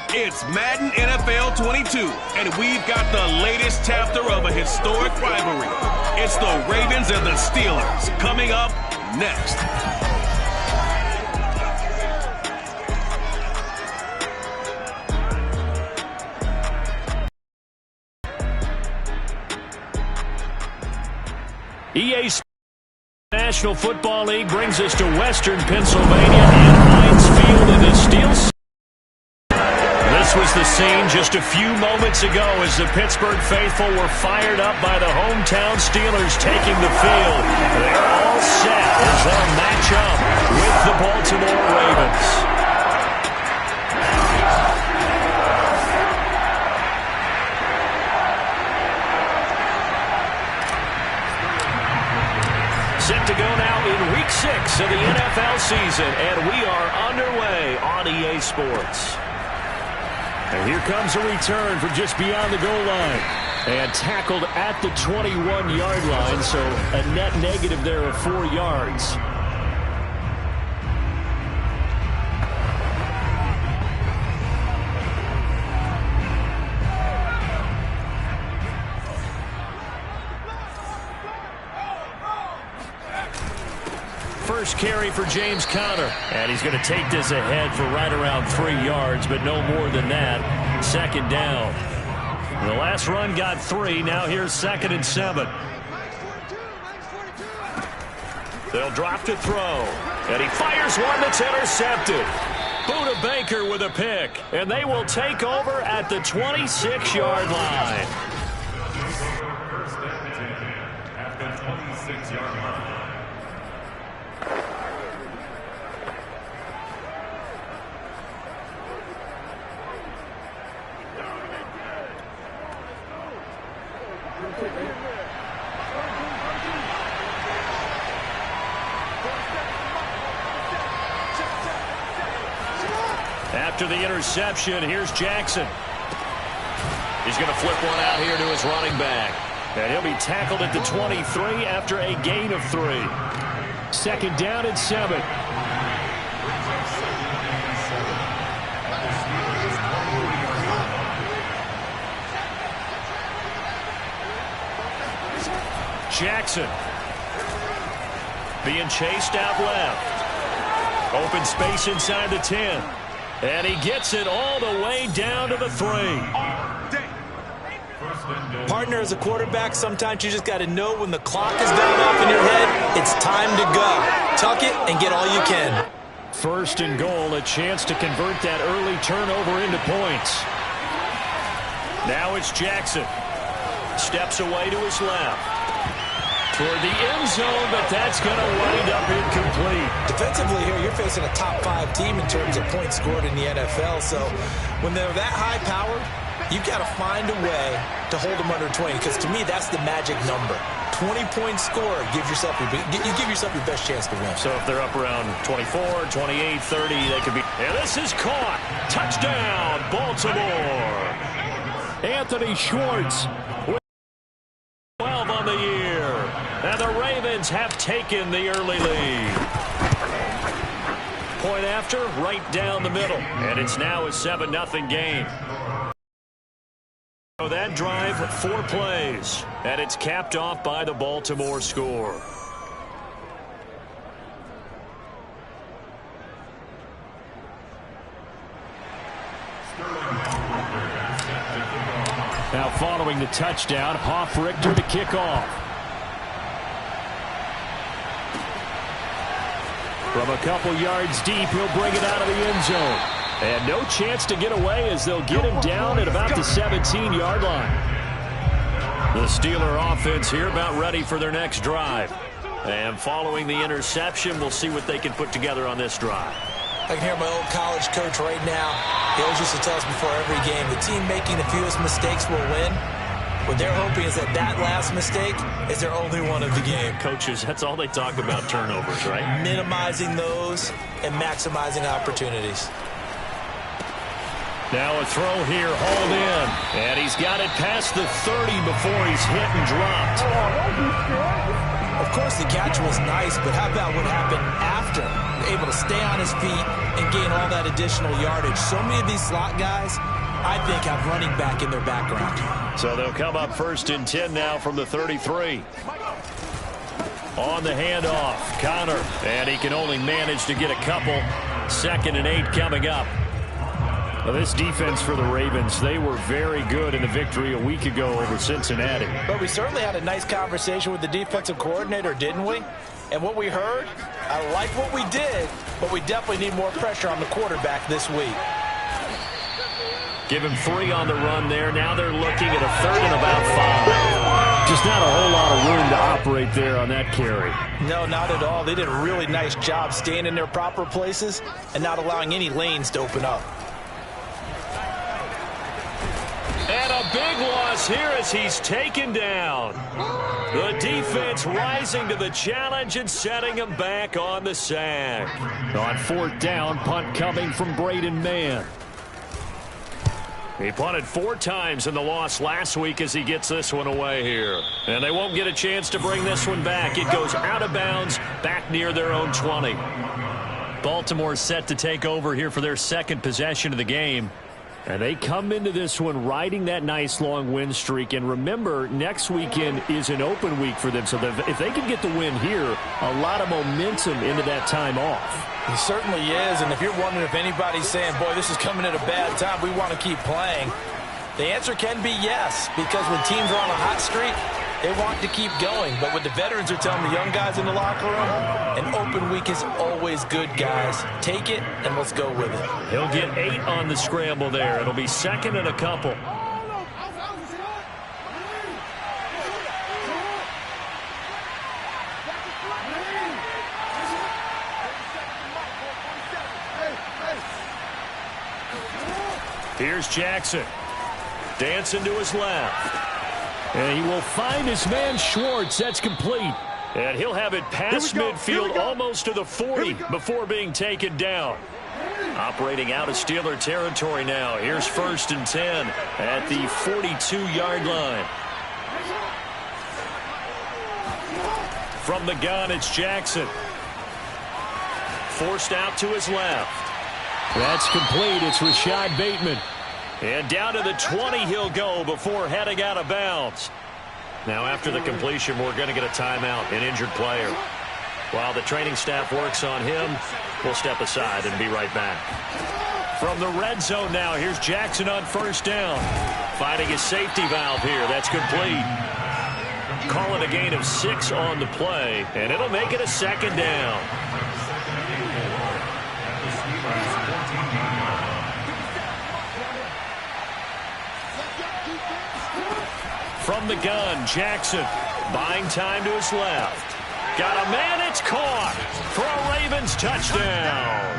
It's Madden NFL 22, and we've got the latest chapter of a historic rivalry. It's the Ravens and the Steelers coming up next. EA National Football League brings us to Western Pennsylvania and Heinz Field in the Steel City. This was the scene just a few moments ago as the Pittsburgh faithful were fired up by the hometown Steelers taking the field. They're all set as they'll match up with the Baltimore Ravens. Set to go now in Week 6 of the NFL season, and we are underway on EA Sports. And here comes a return from just beyond the goal line. And tackled at the 21-yard line, so a net negative there of 4 yards. First carry for James Conner. And he's going to take this ahead for right around 3 yards, but no more than that. Second down. The last run got 3. Now here's 2nd and 7. They'll drop to throw. And he fires one that's intercepted. Buda Baker with a pick. And they will take over at the 26-yard line. First and 10 at the 26-yard line. After the interception, here's Jackson. He's going to flip one out here to his running back. And he'll be tackled at the 23 after a gain of 3. Second down and 7. Jackson being chased out left. Open space inside the 10. And he gets it all the way down to the 3. Partner, as a quarterback, sometimes you just got to know when the clock is going off in your head, it's time to go. Tuck it and get all you can. First and goal, a chance to convert that early turnover into points. Now it's Jackson. Steps away to his left. Toward the end zone, but that's going to wind up incomplete. Defensively here, you're facing a top 5 team in terms of points scored in the NFL. So when they're that high powered, you've got to find a way to hold them under 20. Because to me, that's the magic number. 20-point score, you give yourself your best chance to win. So if they're up around 24, 28, 30, they could be. And this is caught. Touchdown, Baltimore. Anthony Schwartz with 12 on the year. And the Ravens have taken the early lead. Point after, right down the middle. And it's now a 7-0 game. So that drive, 4 plays. And it's capped off by the Baltimore score. Now following the touchdown, Hoff-Richter to kick off. From a couple yards deep, he'll bring it out of the end zone. And no chance to get away as they'll get him down at about the 17-yard line. The Steeler offense here about ready for their next drive. And following the interception, we'll see what they can put together on this drive. I can hear my old college coach right now. He always used to tell us before every game, the team making the fewest mistakes will win. What they're hoping is that last mistake is their only one of the game. Coaches, that's all they talk about, turnovers, right? Minimizing those and maximizing opportunities. Now a throw here, hauled in. And he's got it past the 30 before he's hit and dropped. Of course, the catch was nice, but how about what happened after? Able to stay on his feet and gain all that additional yardage. So many of these slot guys, I think, have running back in their background. So they'll come up 1st and 10 now from the 33. On the handoff, Connor, and he can only manage to get a couple. 2nd and 8 coming up. Well, this defense for the Ravens, they were very good in the victory a week ago over Cincinnati. But we certainly had a nice conversation with the defensive coordinator, didn't we? And what we heard, I like what we did, but we definitely need more pressure on the quarterback this week. Give him 3 on the run there. Now they're looking at a 3rd and about 5. Just not a whole lot of room to operate there on that carry. No, not at all. They did a really nice job staying in their proper places and not allowing any lanes to open up. And a big loss here as he's taken down. The defense rising to the challenge and setting him back on the sack. On 4th down, punt coming from Braden Mann. He punted 4 times in the loss last week as he gets this one away here. And they won't get a chance to bring this one back. It goes out of bounds back near their own 20. Baltimore set to take over here for their 2nd possession of the game. And they come into this one riding that nice long win streak. And remember, next weekend is an open week for them. So if they can get the win here, a lot of momentum into that time off. It certainly is. And if you're wondering if anybody's saying, boy, this is coming at a bad time, we want to keep playing, the answer can be yes. Because when teams are on a hot streak, they want to keep going. But what the veterans are telling the young guys in the locker room, an open week is always good, guys. Take it, and let's go with it. He'll get 8 on the scramble there. It'll be 2nd and a couple. Here's Jackson. Dancing to his left. And he will find his man Schwartz. That's complete. And he'll have it past midfield almost to the 40 before being taken down. Operating out of Steeler territory now. Here's 1st and 10 at the 42-yard line. From the gun, it's Jackson. Forced out to his left. That's complete. It's Rashad Bateman. And down to the 20 he'll go before heading out of bounds. Now after the completion, we're going to get a timeout, an injured player. While the training staff works on him, we'll step aside and be right back. From the red zone now, here's Jackson on 1st down. Finding his safety valve here. That's complete. Calling a gain of 6 on the play, and it'll make it a 2nd down. From the gun, Jackson buying time to his left. Got a man, it's caught for a Ravens touchdown.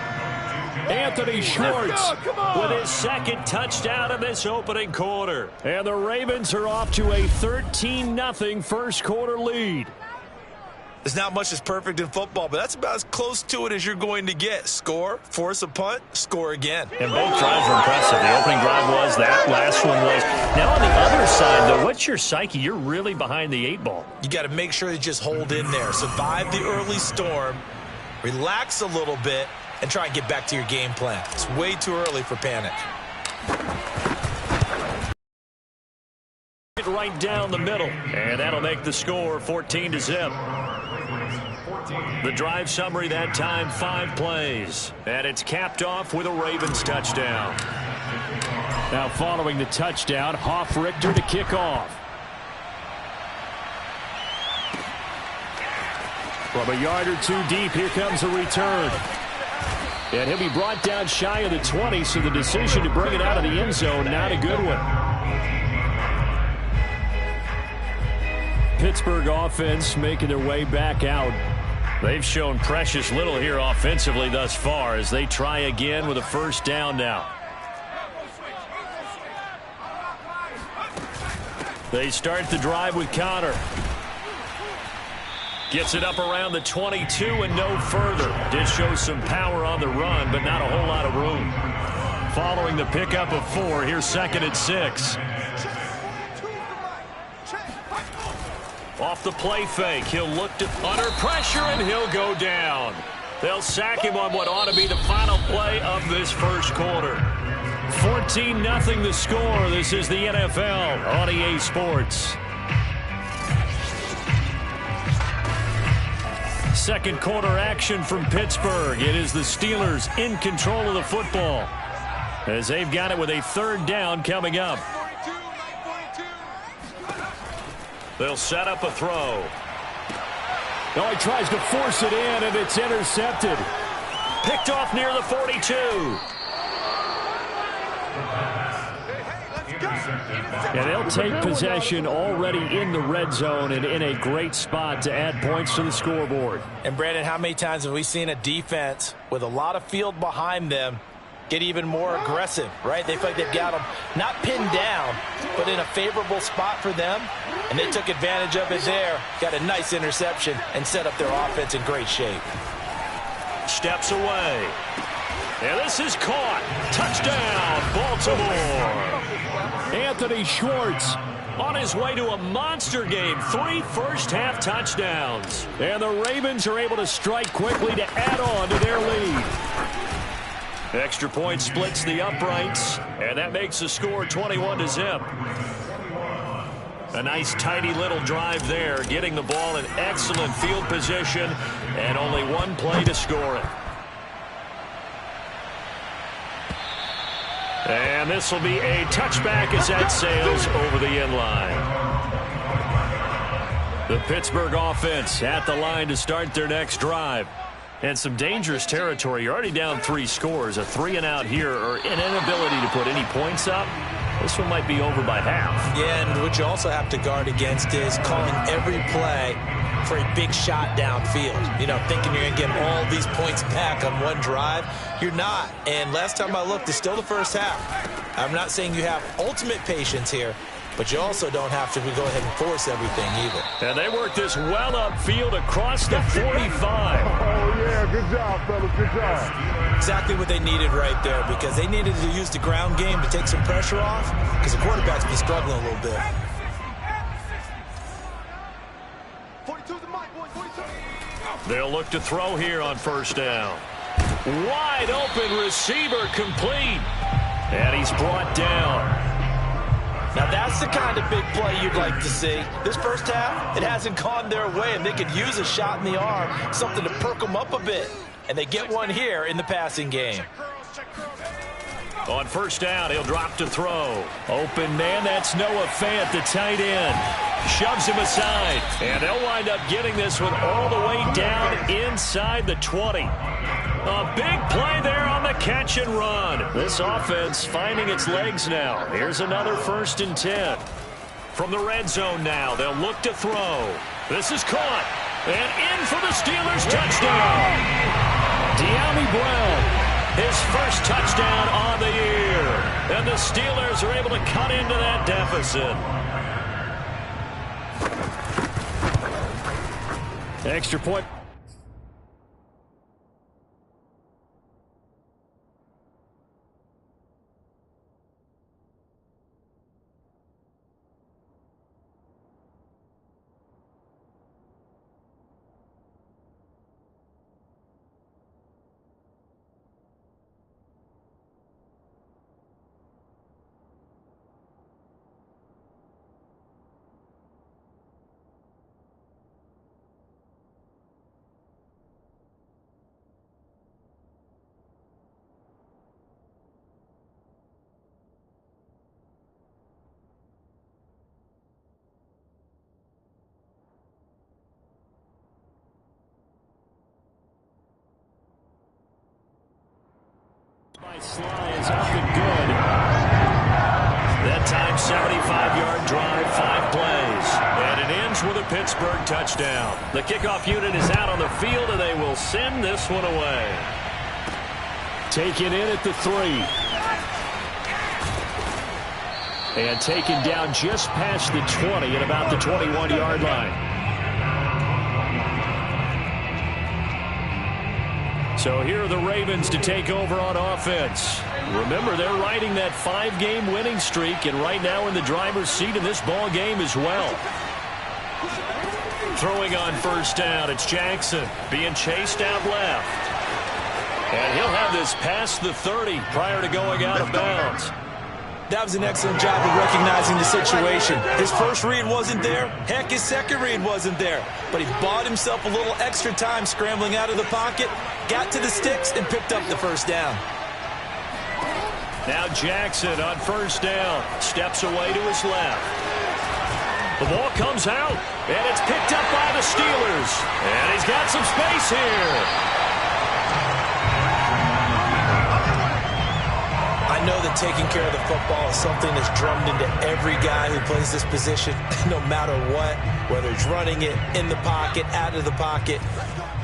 Anthony Schwartz with his 2nd touchdown in this opening quarter. And the Ravens are off to a 13-0 first quarter lead. There's not much that's perfect in football, but that's about as close to it as you're going to get. Score, force a punt, score again. And both drives were impressive. The opening drive was, that last one was. Now on the other side, though, what's your psyche? You're really behind the 8 ball. You got to make sure you just hold in there. Survive the early storm, relax a little bit, and try and get back to your game plan. It's way too early for panic. Right down the middle, and that'll make the score 14-0. The drive summary that time, 5 plays. And it's capped off with a Ravens touchdown. Now following the touchdown, Hoff-Richter to kick off. From a yard or 2 deep, here comes a return. And he'll be brought down shy of the 20, so the decision to bring it out of the end zone, not a good one. Pittsburgh offense making their way back out. They've shown precious little here offensively thus far as they try again with a 1st down now. They start the drive with Connor. Gets it up around the 22 and no further. Did show some power on the run, but not a whole lot of room. Following the pickup of 4, here's 2nd and 6. Off the play fake, he'll look to under pressure, and he'll go down. They'll sack him on what ought to be the final play of this first quarter. 14-0 the score. This is the NFL on EA Sports. Second quarter action from Pittsburgh. It is the Steelers in control of the football as they've got it with a third down coming up. They'll set up a throw. Oh, he tries to force it in, and it's intercepted. Picked off near the 42. And they'll take possession already in the red zone and in a great spot to add points to the scoreboard. And, Brandon, how many times have we seen a defense with a lot of field behind them get even more aggressive, right? They feel like they've got them not pinned down, but in a favorable spot for them, and they took advantage of it there. Got a nice interception and set up their offense in great shape. Steps away. And this is caught. Touchdown, Baltimore. Anthony Schwartz on his way to a monster game. 3 first-half touchdowns. And the Ravens are able to strike quickly to add on to their lead. Extra point splits the uprights, and that makes the score 21-0. A nice tidy little drive there, getting the ball in excellent field position, and only one play to score it. And this will be a touchback as that sails over the end line. The Pittsburgh offense at the line to start their next drive. And some dangerous territory. You're already down 3 scores. A 3-and-out here, or an inability to put any points up. This one might be over by half. Yeah, and what you also have to guard against is calling every play for a big shot downfield. You know, thinking you're going to get all these points back on one drive. You're not. And last time I looked, it's still the first half. I'm not saying you have ultimate patience here, but you also don't have to go ahead and force everything either. And they work this well upfield across the 45. Oh, yeah, good job, fellas, good job. Exactly what they needed right there, because they needed to use the ground game to take some pressure off, because the quarterback's been struggling a little bit. 42's the mic, boy, 42. They'll look to throw here on first down. Wide open receiver complete. And he's brought down. Now, that's the kind of big play you'd like to see. This first half, it hasn't gone their way, and they could use a shot in the arm, something to perk them up a bit. And they get one here in the passing game. On first down, he'll drop to throw. Open man, that's Noah Fant, the tight end. Shoves him aside. And they'll wind up getting this one all the way down inside the 20. A big play there on the catch and run. This offense finding its legs now. Here's another 1st and 10. From the red zone now, they'll look to throw. This is caught. And in for the Steelers touchdown. De'Ami Brown, his first touchdown on the year. And the Steelers are able to cut into that deficit. Extra point. Sly is up and good. That time, 75-yard drive, 5 plays. And it ends with a Pittsburgh touchdown. The kickoff unit is out on the field, and they will send this one away. Taken in at the 3. And taken down just past the 20 at about the 21-yard line. So here are the Ravens to take over on offense. Remember, they're riding that 5-game winning streak, and right now in the driver's seat in this ball game as well. Throwing on first down, it's Jackson being chased out left. And he'll have this past the 30 prior to going out of bounds. That was an excellent job of recognizing the situation. His first read wasn't there. Heck, his second read wasn't there. But he bought himself a little extra time scrambling out of the pocket, got to the sticks, and picked up the first down. Now Jackson on first down, steps away to his left. The ball comes out, and it's picked up by the Steelers. And he's got some space here. I know that taking care of the football is something that's drummed into every guy who plays this position, no matter what, whether he's running it, in the pocket, out of the pocket.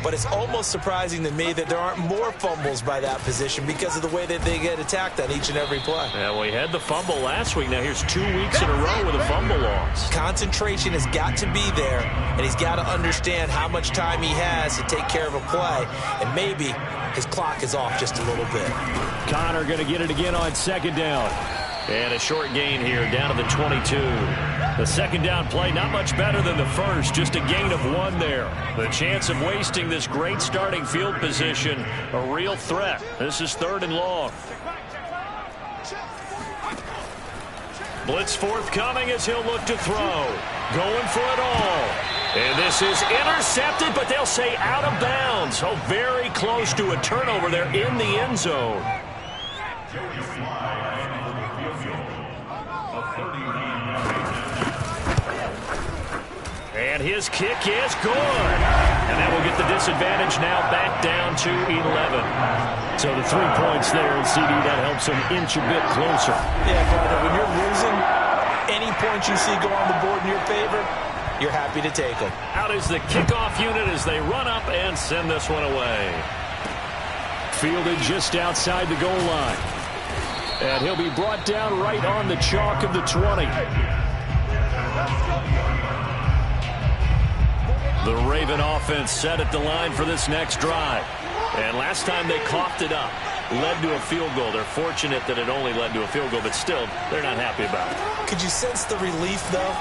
But it's almost surprising to me that there aren't more fumbles by that position because of the way that they get attacked on each and every play. Yeah, we had the fumble last week. Now here's 2 weeks in a row with a fumble loss. Concentration has got to be there, and he's got to understand how much time he has to take care of a play, and maybe his clock is off just a little bit. Connor going to get it again on second down. And a short gain here down to the 22. The second down play not much better than the first, just a gain of 1 there. The chance of wasting this great starting field position, a real threat. This is 3rd and long. Blitz forthcoming as he'll look to throw. Going for it all. And this is intercepted, but they'll say out of bounds. Oh, very close to a turnover there in the end zone. And his kick is good. And that will get the disadvantage now back down to 11. So the 3 points there, and CD, that helps him inch a bit closer. Yeah, brother, when you're losing, any points you see go on the board in your favor, you're happy to take them. Out is the kickoff unit as they run up and send this one away. Fielded just outside the goal line. And he'll be brought down right on the chalk of the 20. The Raven offense set at the line for this next drive. And last time they coughed it up, led to a field goal. They're fortunate that it only led to a field goal, but still, they're not happy about it. Could you sense the relief, though,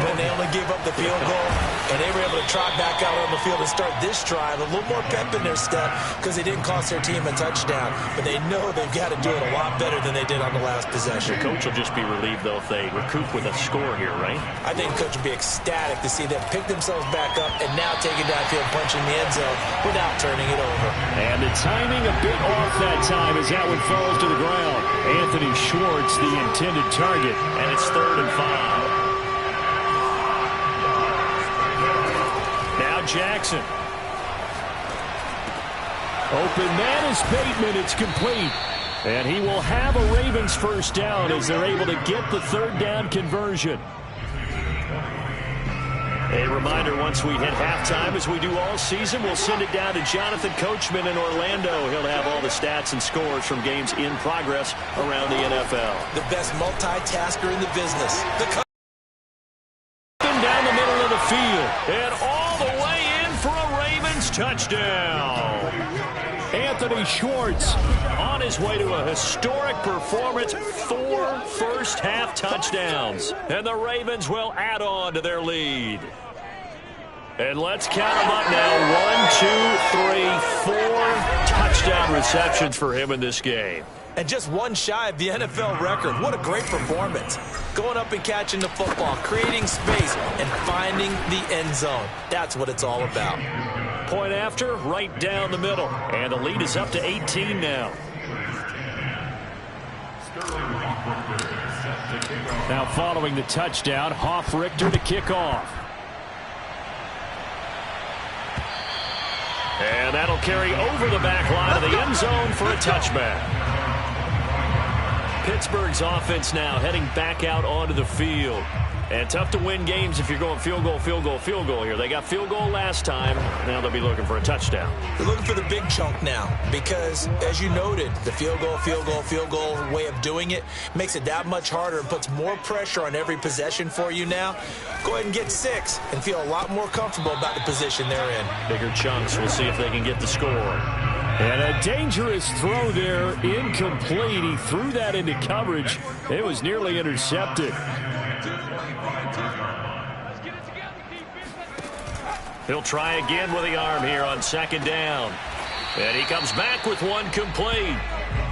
when they only gave up the field goal and they were able to trot back out on the field and start this drive, a little more pep in their step because they didn't cost their team a touchdown, but they know they've got to do it a lot better than they did on the last possession. The coach will just be relieved, though, if they recoup with a score here, right? I think the coach will be ecstatic to see them pick themselves back up and now take it downfield, punching the end zone without turning it over. And the timing a bit off that time as that one falls to the ground. Anthony Schwartz, the intended target, and it's 3rd and 5. Now Jackson. Open man is Bateman. It's complete. And he will have a Ravens first down as they're able to get the 3rd down conversion. A reminder, once we hit halftime, as we do all season, we'll send it down to Jonathan Coachman in Orlando. He'll have all the stats and scores from games in progress around the NFL. The best multitasker in the business. Down the middle of the field. And all the way in for a Ravens touchdown. Anthony Schwartz on his way to a historic performance. 4 first-half touchdowns. And the Ravens will add on to their lead. And let's count them up now. 1, 2, 3, 4 touchdown receptions for him in this game. And just 1 shy of the NFL record. What a great performance. Going up and catching the football, creating space, and finding the end zone. That's what it's all about. Point after, right down the middle. And the lead is up to 18 now. Now following the touchdown, Hoff-Richter to kick off. And that'll carry over the back line of the end zone for a touchback. Pittsburgh's offense now heading back out onto the field. And tough to win games if you're going field goal, field goal, field goal here. They got field goal last time. Now they'll be looking for a touchdown. They're looking for the big chunk now because, as you noted, the field goal, field goal, field goal way of doing it makes it that much harder and puts more pressure on every possession for you now. Go ahead and get 6 and feel a lot more comfortable about the position they're in. Bigger chunks. We'll see if they can get the score. And a dangerous throw there, incomplete. He threw that into coverage. It was nearly intercepted. He'll try again with the arm here on second down. And he comes back with one complete.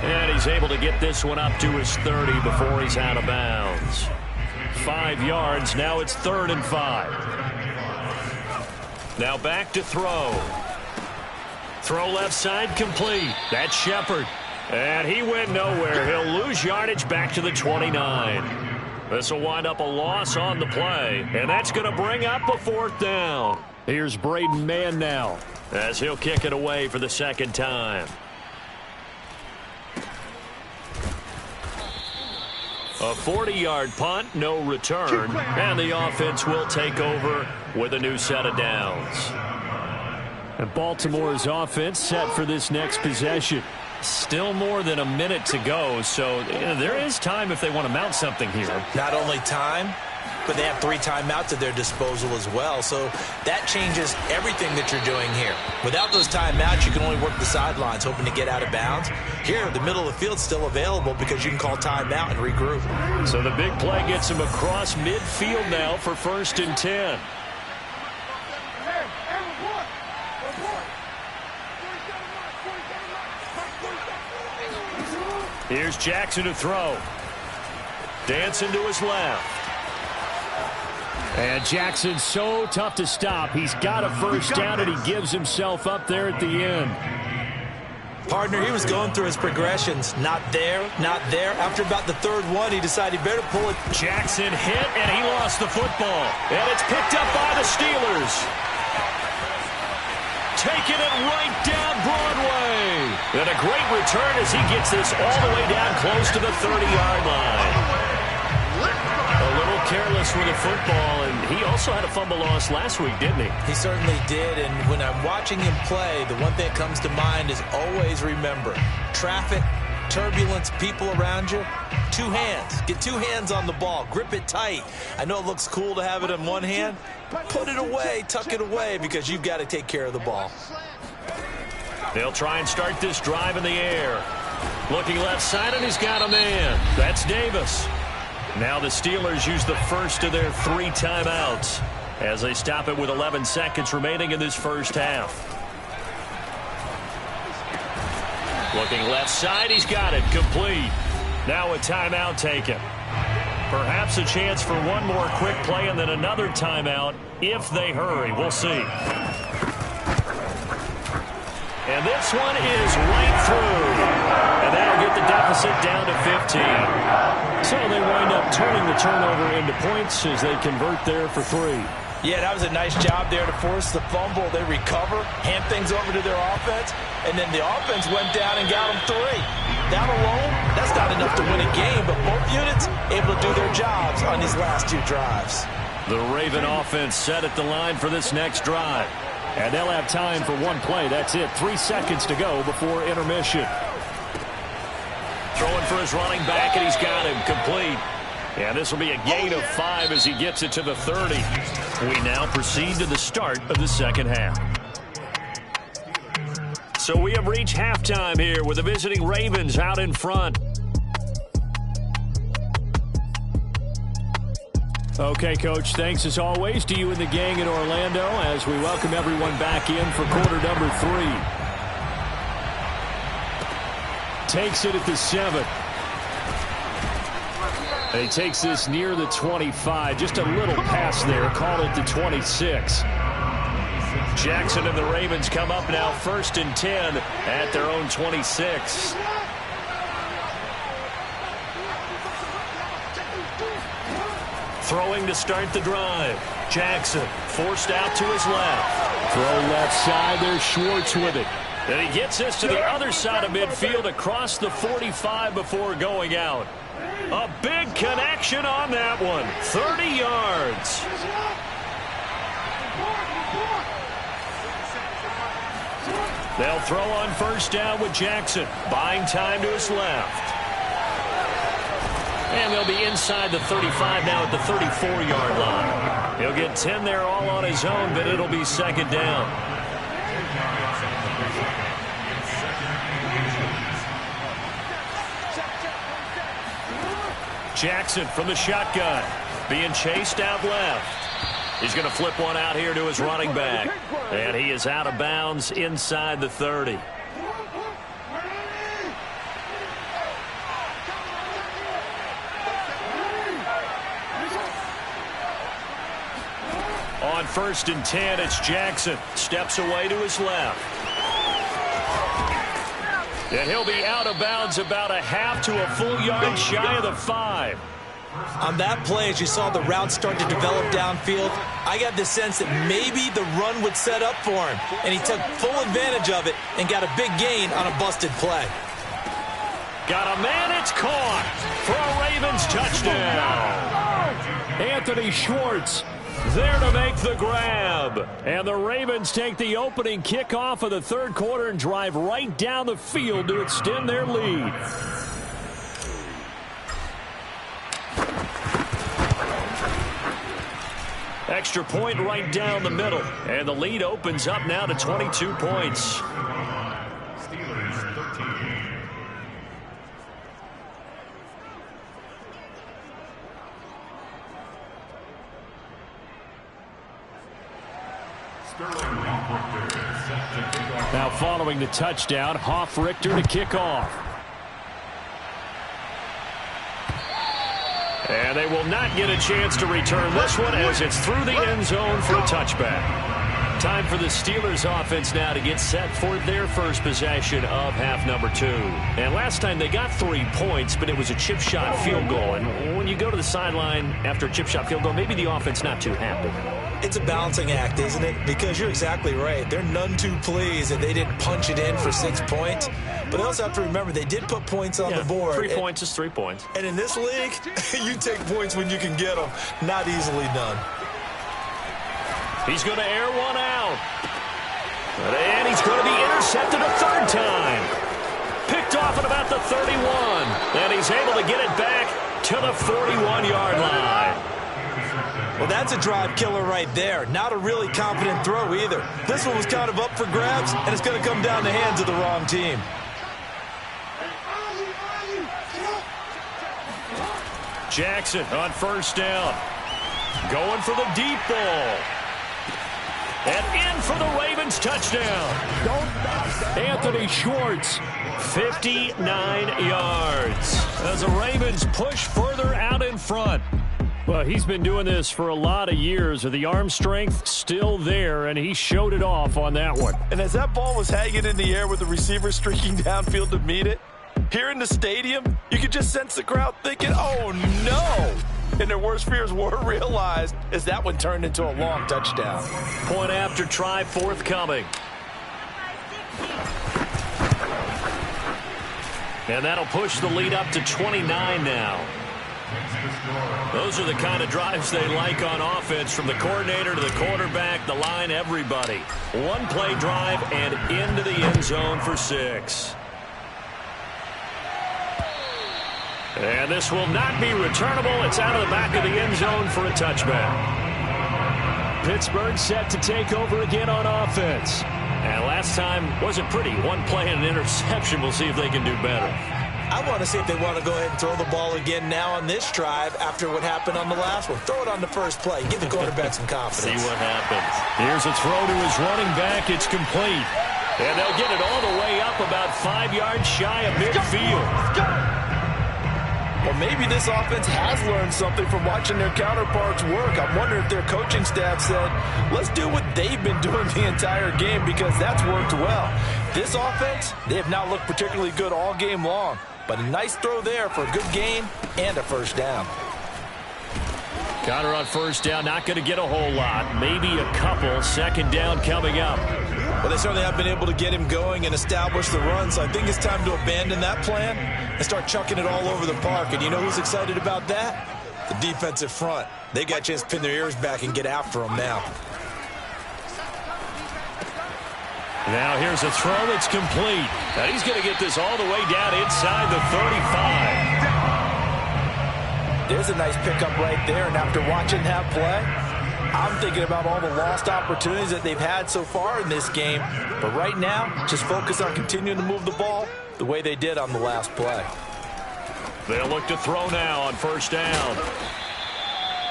And he's able to get this one up to his 30 before he's out of bounds. 5 yards. Now it's 3rd and 5. Now back to throw. Throw left side complete. That's Shepard. And he went nowhere. He'll lose yardage back to the 29. This will wind up a loss on the play. And that's going to bring up a 4th down. Here's Braden Mann now as he'll kick it away for the 2nd time. A 40-yard punt, no return, and the offense will take over with a new set of downs. And Baltimore's offense set for this next possession. Still more than a minute to go, so there is time if they want to mount something here. Not only time, but they have 3 timeouts at their disposal as well, so that changes everything that you're doing here. Without those timeouts, you can only work the sidelines, hoping to get out of bounds. Here, the middle of the field's still available because you can call timeout and regroup. So the big play gets him across midfield now for 1st and 10. Here's Jackson to throw. Dancing to his left. And Jackson's so tough to stop. He's got a 1st down, and he gives himself up there at the end. Partner, he was going through his progressions. Not there, not there. After about the 3rd one, he decided he better pull it. Jackson hit, and he lost the football. And it's picked up by the Steelers. Taking it right down Broadway. And a great return as he gets this all the way down close to the 30-yard line. A little careless with the football, and he also had a fumble loss last week, didn't he? He certainly did, and when I'm watching him play, the one thing that comes to mind is always remember, traffic, turbulence, people around you, 2 hands. Get 2 hands on the ball. Grip it tight. I know it looks cool to have it in one hand. Put it away, tuck it away, because you've got to take care of the ball. They'll try and start this drive in the air. Looking left side, and he's got a man. That's Davis. Now the Steelers use the first of their 3 timeouts as they stop it with 11 seconds remaining in this first half. Looking left side, he's got it, complete. Now a timeout taken. Perhaps a chance for one more quick play and then another timeout if they hurry. We'll see. And this one is right through. And that'll get the deficit down to 15. So they wind up turning the turnover into points as they convert there for 3. Yeah, that was a nice job there to force the fumble. They recover, hand things over to their offense, and then the offense went down and got them 3. That alone, that's not enough to win a game, but both units able to do their jobs on these last 2 drives. The Raven offense set at the line for this next drive. And they'll have time for one play. That's it. 3 seconds to go before intermission. Throwing for his running back, and he's got him complete. And this will be a gain of 5 as he gets it to the 30. We now proceed to the start of the second half. So we have reached halftime here with the visiting Ravens out in front. Okay, Coach, thanks as always to you and the gang in Orlando as we welcome everyone back in for quarter number 3. Takes it at the 7. He takes this near the 25. Just a little pass there. Call it the 26. Jackson and the Ravens come up now 1st and 10 at their own 26. Throwing to start the drive. Jackson forced out to his left. Throw left side. There's Schwartz with it. And he gets this to the other side of midfield across the 45 before going out. A big connection on that one. 30 yards. They'll throw on 1st down with Jackson. Buying time to his left. And they'll be inside the 35 now at the 34-yard line. He'll get 10 there all on his own, but it'll be 2nd down. Jackson from the shotgun. Being chased out left. He's going to flip one out here to his running back. And he is out of bounds inside the 30. On 1st and 10, it's Jackson. Steps away to his left. And he'll be out of bounds about a half to a full yard shy of the 5. On that play, as you saw the route start to develop downfield, I got the sense that maybe the run would set up for him, and he took full advantage of it and got a big gain on a busted play. Got a man, it's caught for a Ravens touchdown. Anthony Schwartz there to make the grab. And the Ravens take the opening kickoff of the third quarter and drive right down the field to extend their lead. Extra point right down the middle. And the lead opens up now to 22 points. Steelers 13. Now following the touchdown, Richter to kick off. And they will not get a chance to return this one as it's through the end zone for a touchback. Time for the Steelers offense now to get set for their first possession of half number 2. And last time they got 3 points, but it was a chip shot field goal. And when you go to the sideline after a chip shot field goal, maybe the offense not too happy. It's a balancing act, isn't it? Because you're exactly right. They're none too pleased that they didn't punch it in for 6 points. But they also have to remember they did put points on the board. 3 points is 3 points. And in this league, you take points when you can get them. Not easily done. He's going to air one out. And he's going to be intercepted a third time. Picked off at about the 31. And he's able to get it back to the 41-yard line. Well, that's a drive killer right there. Not a really confident throw either. This one was kind of up for grabs, and it's going to come down the hands of the wrong team. Jackson on first down. Going for the deep ball. And in for the Ravens touchdown. Anthony Schwartz, 59 yards. As the Ravens push further out in front. Well, he's been doing this for a lot of years. The arm strength still there, and he showed it off on that one. And as that ball was hanging in the air with the receiver streaking downfield to meet it, here in the stadium, you could just sense the crowd thinking, oh, no. And their worst fears were realized as that one turned into a long touchdown. Point after try forthcoming. And that'll push the lead up to 29 now. Those are the kind of drives they like on offense, from the coordinator to the quarterback, the line, everybody. One play drive and into the end zone for 6. And this will not be returnable. It's out of the back of the end zone for a touchback. Pittsburgh set to take over again on offense. And last time wasn't pretty. One play and an interception. We'll see if they can do better. I want to see if they want to go ahead and throw the ball again now on this drive after what happened on the last one. Throw it on the first play. Give the quarterback some confidence. See what happens. Here's a throw to his running back. It's complete. And they'll get it all the way up about 5 yards shy of midfield. Well, maybe this offense has learned something from watching their counterparts work. I'm wondering if their coaching staff said, let's do what they've been doing the entire game, because that's worked well. This offense, they have not looked particularly good all game long. But a nice throw there for a good gain and a first down. Connor on first down, not going to get a whole lot. Maybe a couple. Second down coming up. Well, they certainly have been able to get him going and establish the run, so I think it's time to abandon that plan and start chucking it all over the park. And you know who's excited about that? The defensive front. They got a chance to pin their ears back and get after him now. Now here's a throw that's complete. Now he's going to get this all the way down inside the 35. There's a nice pickup right there, and after watching that play, I'm thinking about all the lost opportunities that they've had so far in this game. But right now, just focus on continuing to move the ball the way they did on the last play. They'll look to throw now on first down.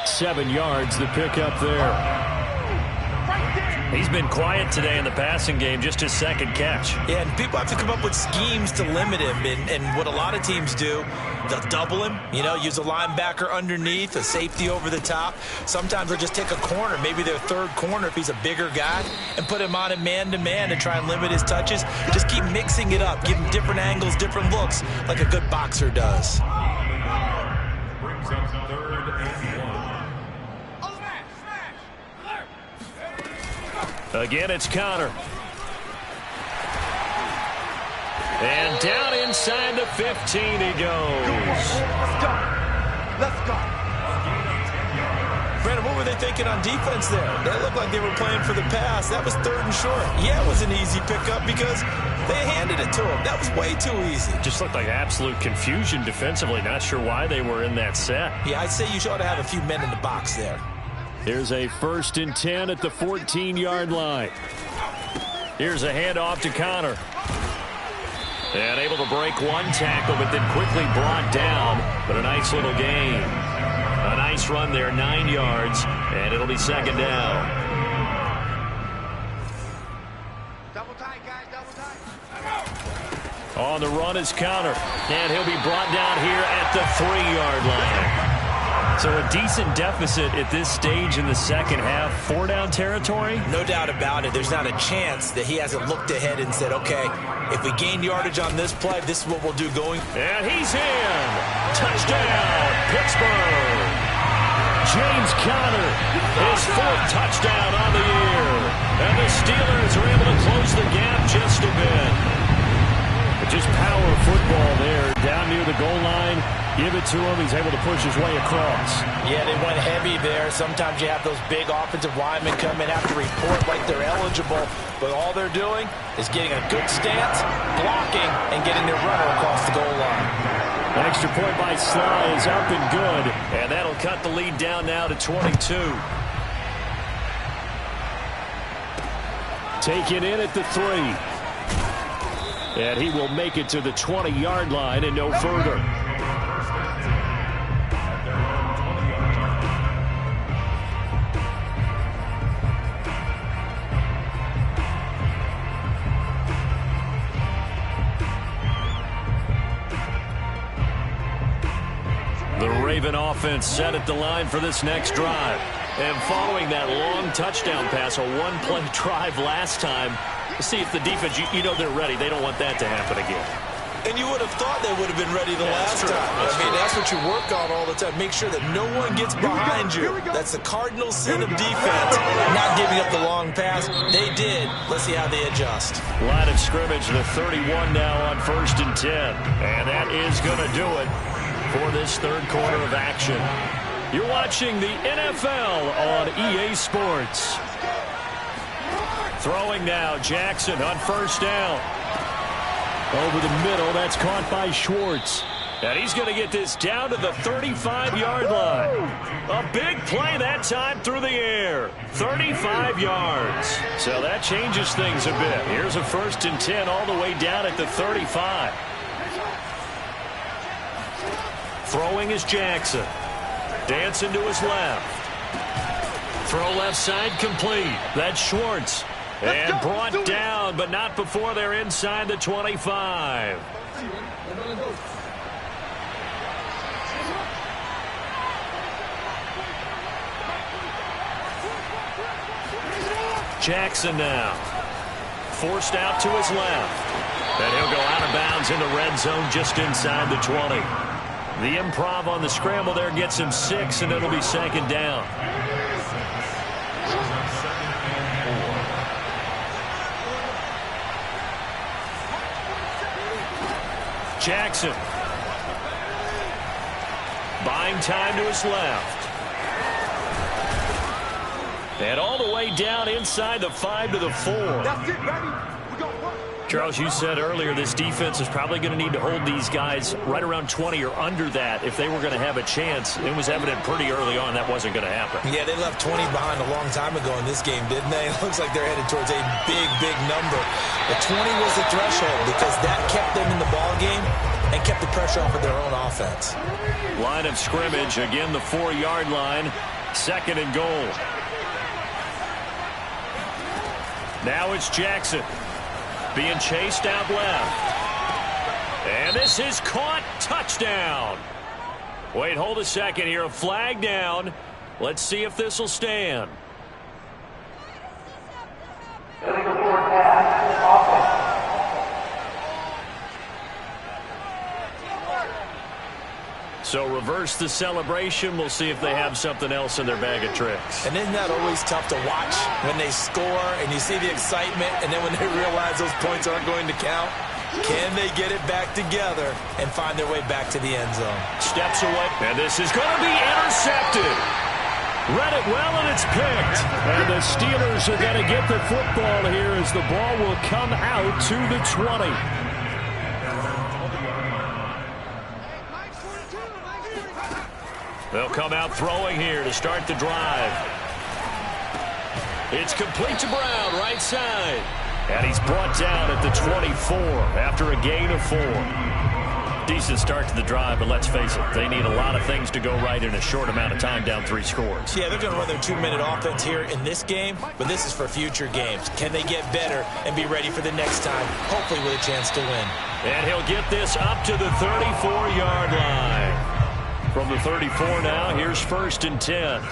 7 yards the pickup there. He's been quiet today in the passing game, just his second catch. Yeah, and people have to come up with schemes to limit him. And what a lot of teams do, they'll double him, use a linebacker underneath, a safety over the top. Sometimes they'll just take a corner, maybe their third corner if he's a bigger guy, and put him on a man-to-man and try and limit his touches. Just keep mixing it up, give him different angles, different looks, like a good boxer does. Brings up 3rd and 1. Again, it's Connor. And down inside the 15 he goes. Let's go. Brandon, what were they thinking on defense there? That looked like they were playing for the pass. That was 3rd and short. Yeah, it was an easy pickup because they handed it to him. That was way too easy. Just looked like absolute confusion defensively. Not sure why they were in that set. Yeah, I'd say you ought to have a few men in the box there. Here's a 1st and 10 at the 14-yard line. Here's a handoff to Connor. And able to break one tackle, but then quickly brought down. But a nice little gain. A nice run there, 9 yards, and it'll be 2nd down. Double tight, guys, double tight. On the run is Connor. And he'll be brought down here at the 3-yard line. So a decent deficit at this stage in the second half. 4-down territory? No doubt about it. There's not a chance that he hasn't looked ahead and said, okay, if we gain yardage on this play, this is what we'll do going. And he's in. Touchdown, Pittsburgh. James Conner, his 4th touchdown on the year. And the Steelers are able to close the gap just a bit. But just power football there down near the goal line. Give it to him. He's able to push his way across. Yeah, they went heavy there. Sometimes you have those big offensive linemen come in, have to report like they're eligible. But all they're doing is getting a good stance, blocking, and getting their runner across the goal line. An extra point by Sly is up and good. And that'll cut the lead down now to 22. Taken in at the 3. And he will make it to the 20-yard line and no further. The Raven offense set at the line for this next drive. And following that long touchdown pass, a one-play drive last time, see if the defense, you know they're ready. They don't want that to happen again. And you would have thought they would have been ready the last time. That's what you work on all the time. Make sure that no one gets behind you. That's the cardinal sin of defense, not giving up the long pass. They did. Let's see how they adjust. Line of scrimmage, the 31 now on 1st and 10. And that is going to do it for this 3rd quarter of action. You're watching the NFL on EA Sports. Throwing now, Jackson on 1st down. Over the middle, that's caught by Schwartz. And he's going to get this down to the 35-yard line. A big play that time through the air. 35 yards. So that changes things a bit. Here's a 1st and 10 all the way down at the 35. Throwing is Jackson. Dancing to his left. Throw left side complete. That's Schwartz. And brought down, but not before they're inside the 25. Jackson now. Forced out to his left. And he'll go out of bounds in the red zone just inside the 20. The improv on the scramble there gets him 6, and it'll be 2nd down. Jackson. Buying time to his left. And all the way down inside the 5 to the 4. That's it, baby. We're going to work. Charles, you said earlier this defense is probably going to need to hold these guys right around 20 or under that if they were going to have a chance. It was evident pretty early on that wasn't going to happen. Yeah, they left 20 behind a long time ago in this game, didn't they? It looks like they're headed towards a big, big number. But 20 was the threshold because that kept them in the ball game. and kept the pressure off of their own offense. Line of scrimmage, again the 4-yard line, 2nd and goal. Now it's Jackson being chased out left. And this is caught. Touchdown. Wait, hold a second here. A flag down. Let's see if this will stand. So reverse the celebration. We'll see if they have something else in their bag of tricks. And isn't that always tough to watch when they score and you see the excitement, and then when they realize those points aren't going to count? Can they get it back together and find their way back to the end zone? Steps away, and this is going to be intercepted. Read it well, and it's picked. And the Steelers are going to get the football here as the ball will come out to the 20. They'll come out throwing here to start the drive. It's complete to Brown, right side. And he's brought down at the 24 after a gain of 4. Decent start to the drive, but let's face it, they need a lot of things to go right in a short amount of time, down 3 scores. Yeah, they're going to run their 2-minute offense here in this game, but this is for future games. Can they get better and be ready for the next time, hopefully with a chance to win? And he'll get this up to the 34-yard line. From the 34 now, here's 1st and 10.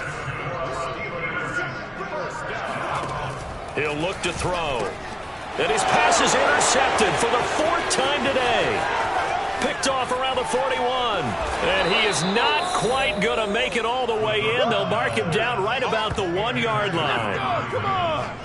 He'll look to throw. And his pass is intercepted for the 4th time today. Picked off around the 41. And he is not quite going to make it all the way in. They'll mark him down right about the 1-yard line.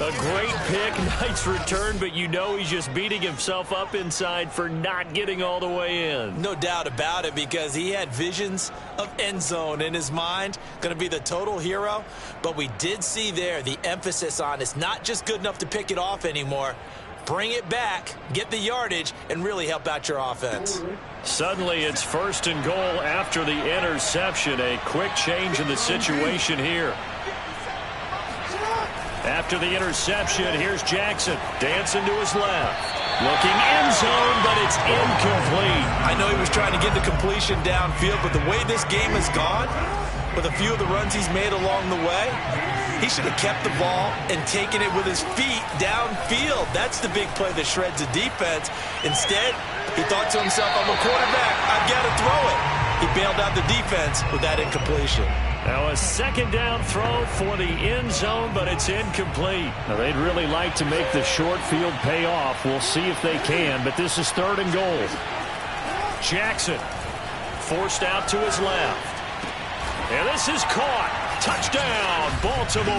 A great pick, nice return, but you know he's just beating himself up inside for not getting all the way in. No doubt about it, because he had visions of end zone in his mind. Going to be the total hero. But we did see there the emphasis on it's not just good enough to pick it off anymore. Bring it back, get the yardage, and really help out your offense. Suddenly it's 1st and goal after the interception. A quick change in the situation here. After the interception, here's Jackson. Dancing to his left. Looking end zone, but it's incomplete. I know he was trying to get the completion downfield, but the way this game has gone, with a few of the runs he's made along the way, he should have kept the ball and taken it with his feet downfield. That's the big play that shreds the defense. Instead, he thought to himself, I'm a quarterback, I've got to throw it. He bailed out the defense with that incompletion. Now a 2nd down throw for the end zone, but it's incomplete. Now they'd really like to make the short field pay off. We'll see if they can, but this is 3rd and goal. Jackson forced out to his left. And this is caught. Touchdown, Baltimore.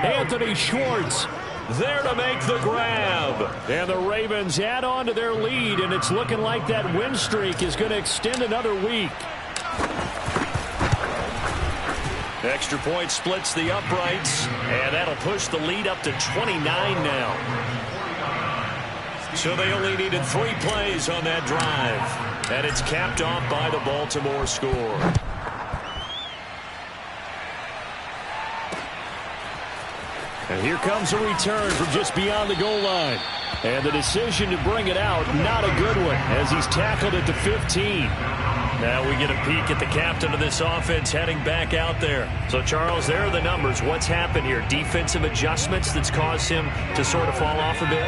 Anthony Schwartz there to make the grab. And the Ravens add on to their lead, and it's looking like that win streak is going to extend another week. Extra point splits the uprights, and that'll push the lead up to 29 now. So they only needed 3 plays on that drive, and it's capped off by the Baltimore score. And here comes a return from just beyond the goal line. And the decision to bring it out, not a good one, as he's tackled at the 15. Now we get a peek at the captain of this offense heading back out there. So, Charles, there are the numbers. What's happened here? Defensive adjustments that's caused him to sort of fall off a bit?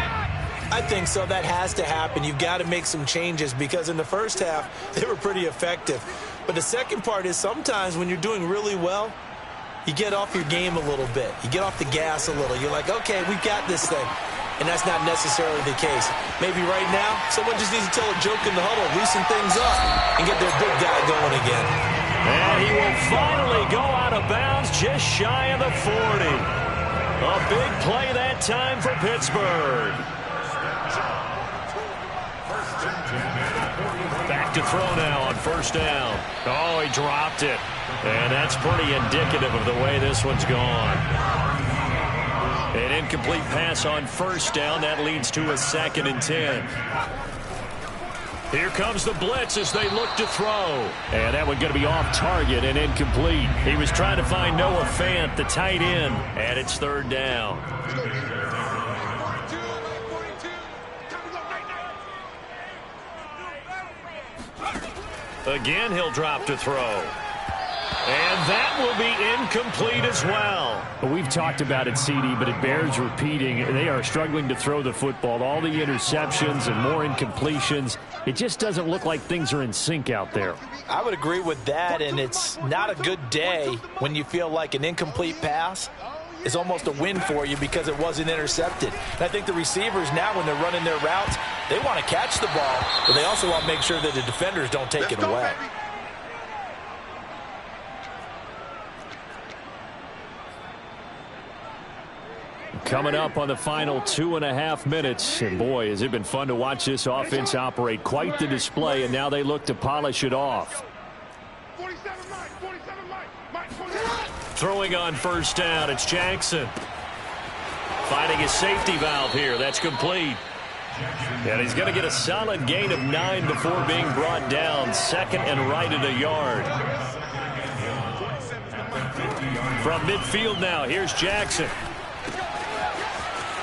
I think so. That has to happen. You've got to make some changes, because in the first half, they were pretty effective. But the second part is sometimes when you're doing really well, you get off your game a little bit. You get off the gas a little. You're like, okay, we've got this thing. And that's not necessarily the case. Maybe right now, someone just needs to tell a joke in the huddle, loosen things up, and get their big guy going again. And he will finally go out of bounds just shy of the 40. A big play that time for Pittsburgh. Back to throw now on 1st down. Oh, he dropped it. And that's pretty indicative of the way this one's gone. An incomplete pass on 1st down. That leads to a 2nd and 10. Here comes the blitz as they look to throw. And that one going to be off target and incomplete. He was trying to find Noah Fant, the tight end, and it's 3rd down. Again, he'll drop to throw. And that will be incomplete as well. We've talked about it, CD, but it bears repeating. They are struggling to throw the football. All the interceptions and more incompletions. It just doesn't look like things are in sync out there. I would agree with that, and it's not a good day when you feel like an incomplete pass is almost a win for you because it wasn't intercepted. And I think the receivers now, when they're running their routes, they want to catch the ball, but they also want to make sure that the defenders don't take it away. Coming up on the final 2.5 minutes. And boy, has it been fun to watch this offense operate. Quite the display, and now they look to polish it off. 47 Mike. Throwing on first down, it's Jackson. Finding his safety valve here. That's complete. And he's going to get a solid gain of 9 before being brought down. Second and right at a yard. From midfield now, here's Jackson.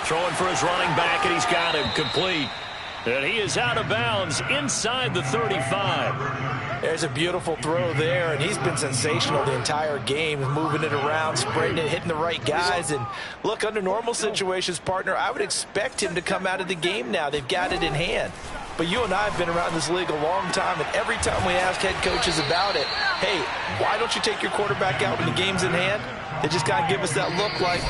Throwing for his running back, and he's got him complete. And he is out of bounds inside the 35. There's a beautiful throw there, and he's been sensational the entire game, moving it around, spreading it, hitting the right guys. And look, under normal situations, partner, I would expect him to come out of the game now. They've got it in hand. But you and I have been around this league a long time, and every time we ask head coaches about it, hey, why don't you take your quarterback out when the game's in hand? They just got to give us that look like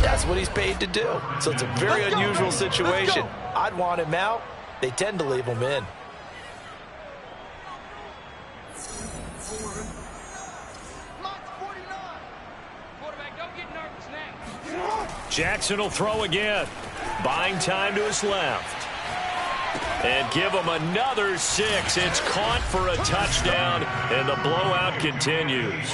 that's what he's paid to do. So it's a very unusual situation. I'd want him out. They tend to leave him in. Jackson will throw again. Buying time to his left. And give him another 6. It's caught for a touchdown, and the blowout continues.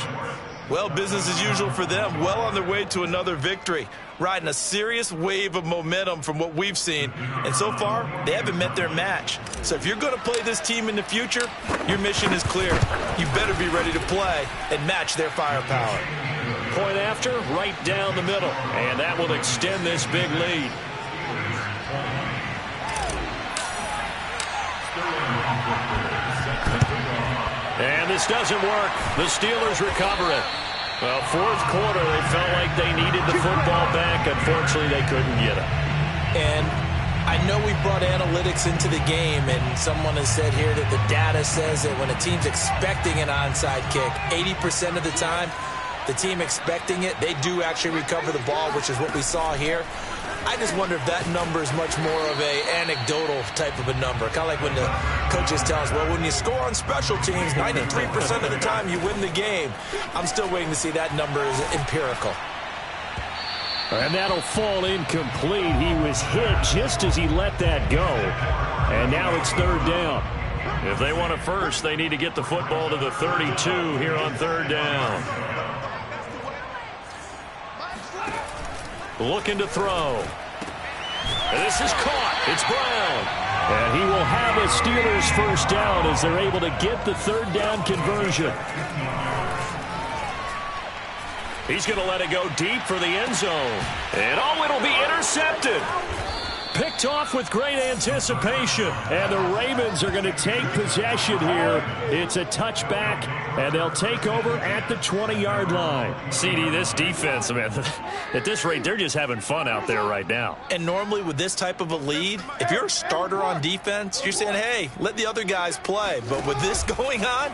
Well, business as usual for them. Well on their way to another victory. Riding a serious wave of momentum from what we've seen. And so far, they haven't met their match. So if you're going to play this team in the future, your mission is clear. You better be ready to play and match their firepower. Point after, right down the middle. And that will extend this big lead. And this doesn't work. The Steelers recover it. Well, fourth quarter, they felt like they needed the football back. Unfortunately, they couldn't get it. And I know we brought analytics into the game, and someone has said here that the data says that when a team's expecting an onside kick, 80% of the time, the team expecting it, they do actually recover the ball, which is what we saw here. I just wonder if that number is much more of a anecdotal type of a number. Kind of like when the coaches tell us, well, when you score on special teams, 93% of the time you win the game. I'm still waiting to see that number is empirical. And that'll fall incomplete. He was hit just as he let that go. And now it's third down. If they want it first, they need to get the football to the 32 here on third down. Looking to throw. And this is caught. It's Brown. And he will have a Steelers first down as they're able to get the third down conversion. He's going to let it go deep for the end zone. And it'll be intercepted. Picked off with great anticipation. And the Ravens are going to take possession here. It's a touchback, and they'll take over at the 20-yard line. CD, this defense, man, at this rate, they're just having fun out there right now. And normally with this type of a lead, if you're a starter on defense, you're saying, hey, let the other guys play. But with this going on,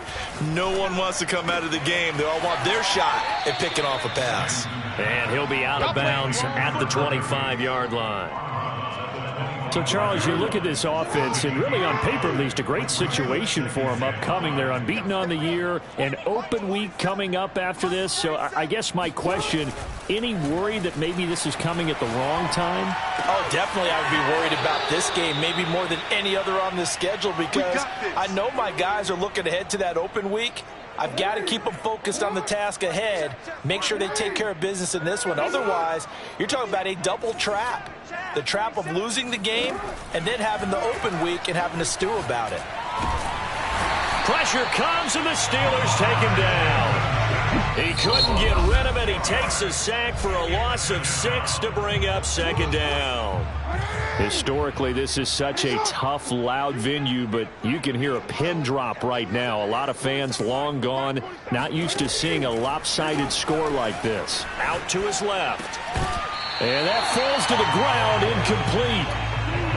no one wants to come out of the game. They all want their shot at picking off a pass. And he'll be out of bounds at the 25-yard line. So, Charles, you look at this offense, and really on paper at least, a great situation for them upcoming. They're unbeaten on the year, an open week coming up after this. So I guess my question, any worry that maybe this is coming at the wrong time? Oh, definitely I would be worried about this game, maybe more than any other on the schedule, because I know my guys are looking ahead to that open week. I've got to keep them focused on the task ahead, make sure they take care of business in this one. Otherwise, you're talking about a double trap. The trap of losing the game and then having the open week and having to stew about it. Pressure comes, and the Steelers take him down. He couldn't get rid of it. He takes a sack for a loss of 6 to bring up second down. Historically, this is such a tough, loud venue, but you can hear a pin drop right now. A lot of fans long gone, not used to seeing a lopsided score like this. Out to his left. And that falls to the ground, incomplete.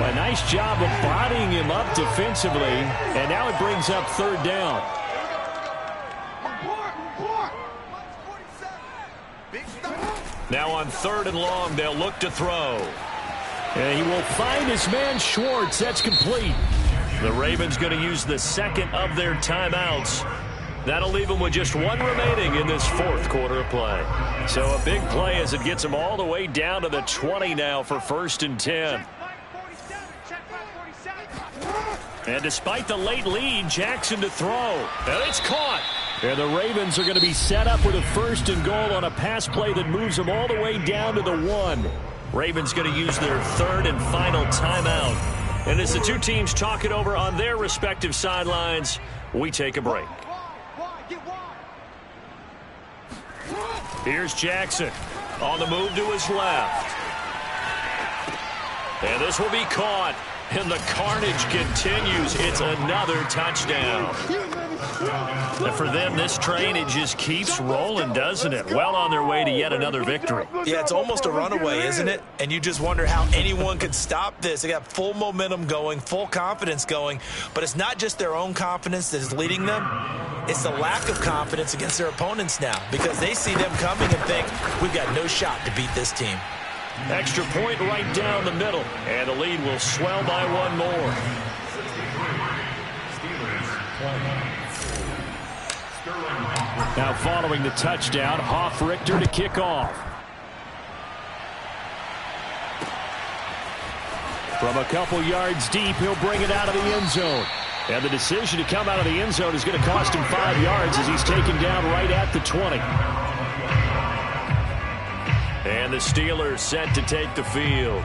A nice job of bodying him up defensively, and now it brings up third down. Now on 3rd and long, they'll look to throw. And he will find his man Schwartz. That's complete. The Ravens going to use the second of their timeouts. That'll leave them with just 1 remaining in this 4th quarter of play. So a big play as it gets them all the way down to the 20 now for 1st and 10. And despite the late lead, Jackson to throw. And it's caught. And the Ravens are going to be set up with a 1st and goal on a pass play that moves them all the way down to the 1. Ravens going to use their 3rd and final timeout. And as the two teams talk it over on their respective sidelines, we take a break. Here's Jackson on the move to his left. And this will be caught. And the carnage continues. It's another touchdown. And for them, this train, it just keeps rolling, doesn't it? Well on their way to yet another victory. Yeah, it's almost a runaway, isn't it? And you just wonder how anyone could stop this. They got full momentum going, full confidence going. But it's not just their own confidence that is leading them. It's the lack of confidence against their opponents now, because they see them coming and think, we've got no shot to beat this team. Extra point right down the middle, and the lead will swell by 1 more. Now following the touchdown, Hoff-Richter to kick off. From a couple yards deep, he'll bring it out of the end zone. And the decision to come out of the end zone is going to cost him 5 yards as he's taken down right at the 20. And the Steelers set to take the field.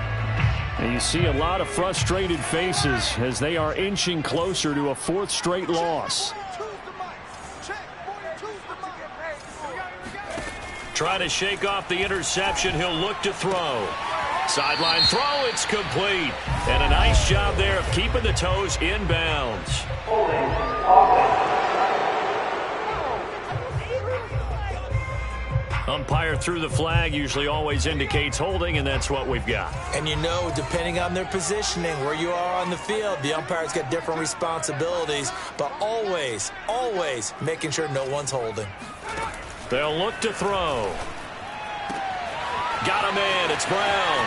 And you see a lot of frustrated faces as they are inching closer to a 4th straight loss. Trying to shake off the interception. He'll look to throw. Sideline throw. It's complete. And a nice job there of keeping the toes inbounds. Umpire threw the flag, usually always indicates holding, and that's what we've got. And you know, depending on their positioning, where you are on the field, the umpire's got different responsibilities, but always, always making sure no one's holding. They'll look to throw. Got a man. It's Brown.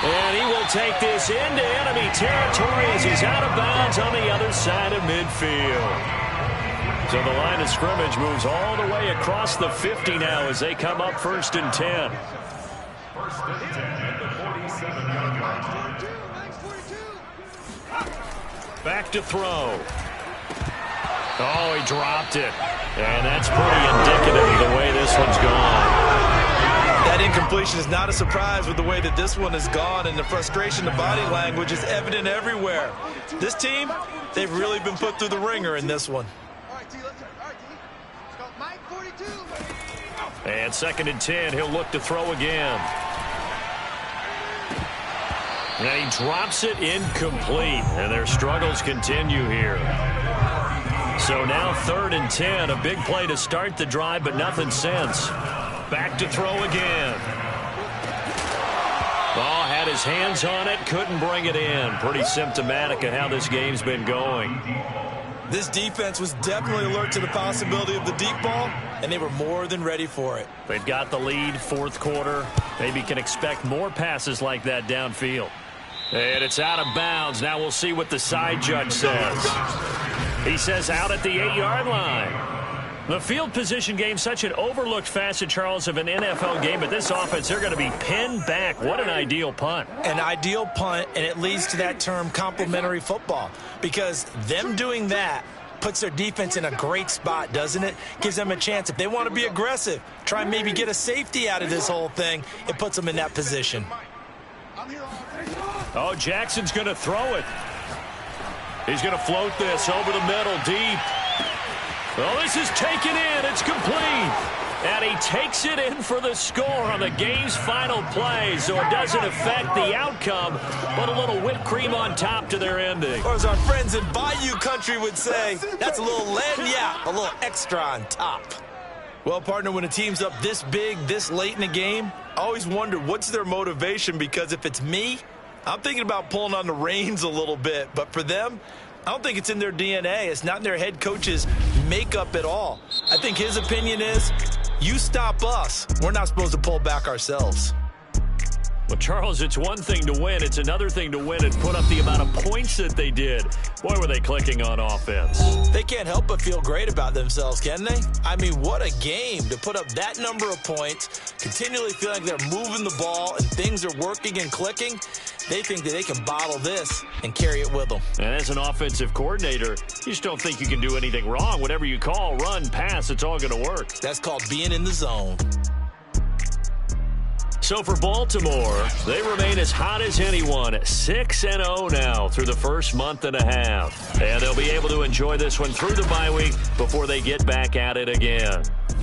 And he will take this into enemy territory as he's out of bounds on the other side of midfield. So the line of scrimmage moves all the way across the 50 now as they come up 1st and 10. 1st and 10 at the 47-yard line. Back to throw. Oh, he dropped it. And that's pretty indicative of the way this one's gone. That incompletion is not a surprise with the way that this one has gone, and the frustration, the body language is evident everywhere. This team, they've really been put through the ringer in this one. And 2nd and 10, he'll look to throw again. And he drops it incomplete, and their struggles continue here. So now 3rd and 10, a big play to start the drive, but nothing since. Back to throw again. Oh, had his hands on it, couldn't bring it in. Pretty symptomatic of how this game's been going. This defense was definitely alert to the possibility of the deep ball, and they were more than ready for it. They've got the lead, 4th quarter. Maybe can expect more passes like that downfield. And it's out of bounds. Now we'll see what the side judge says. He says out at the 8-yard line. The field position game, such an overlooked facet, Charles, of an NFL game. But this offense, they're going to be pinned back. What an ideal punt. An ideal punt, and it leads to that term complementary football. Because them doing that puts their defense in a great spot, doesn't it? Gives them a chance. If they want to be aggressive, try and maybe get a safety out of this whole thing, it puts them in that position. Oh, Jackson's going to throw it. He's going to float this over the middle, deep. Well, this is taken in. It's complete. And he takes it in for the score on the game's final play, so it doesn't affect the outcome, but a little whipped cream on top to their ending. Or as our friends in Bayou Country would say, that's a little lagniappe, a little extra on top. Well, partner, when a team's up this big, this late in the game, I always wonder what's their motivation, because if it's me, I'm thinking about pulling on the reins a little bit. But for them, I don't think it's in their DNA. It's not in their head coach's makeup at all. I think his opinion is, you stop us, we're not supposed to pull back ourselves. Well, Charles, it's one thing to win. It's another thing to win and put up the amount of points that they did. Boy, were they clicking on offense. They can't help but feel great about themselves, can they? I mean, what a game to put up that number of points, continually feeling like they're moving the ball and things are working and clicking. They think that they can bottle this and carry it with them. And as an offensive coordinator, you just don't think you can do anything wrong. Whatever you call, run, pass, it's all going to work. That's called being in the zone. So for Baltimore, they remain as hot as anyone, 6-0 now through the first month and a half. And they'll be able to enjoy this one through the bye week before they get back at it again.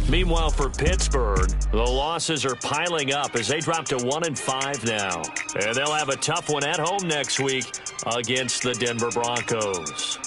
Meanwhile, for Pittsburgh, the losses are piling up as they drop to 1-5 now. And they'll have a tough one at home next week against the Denver Broncos.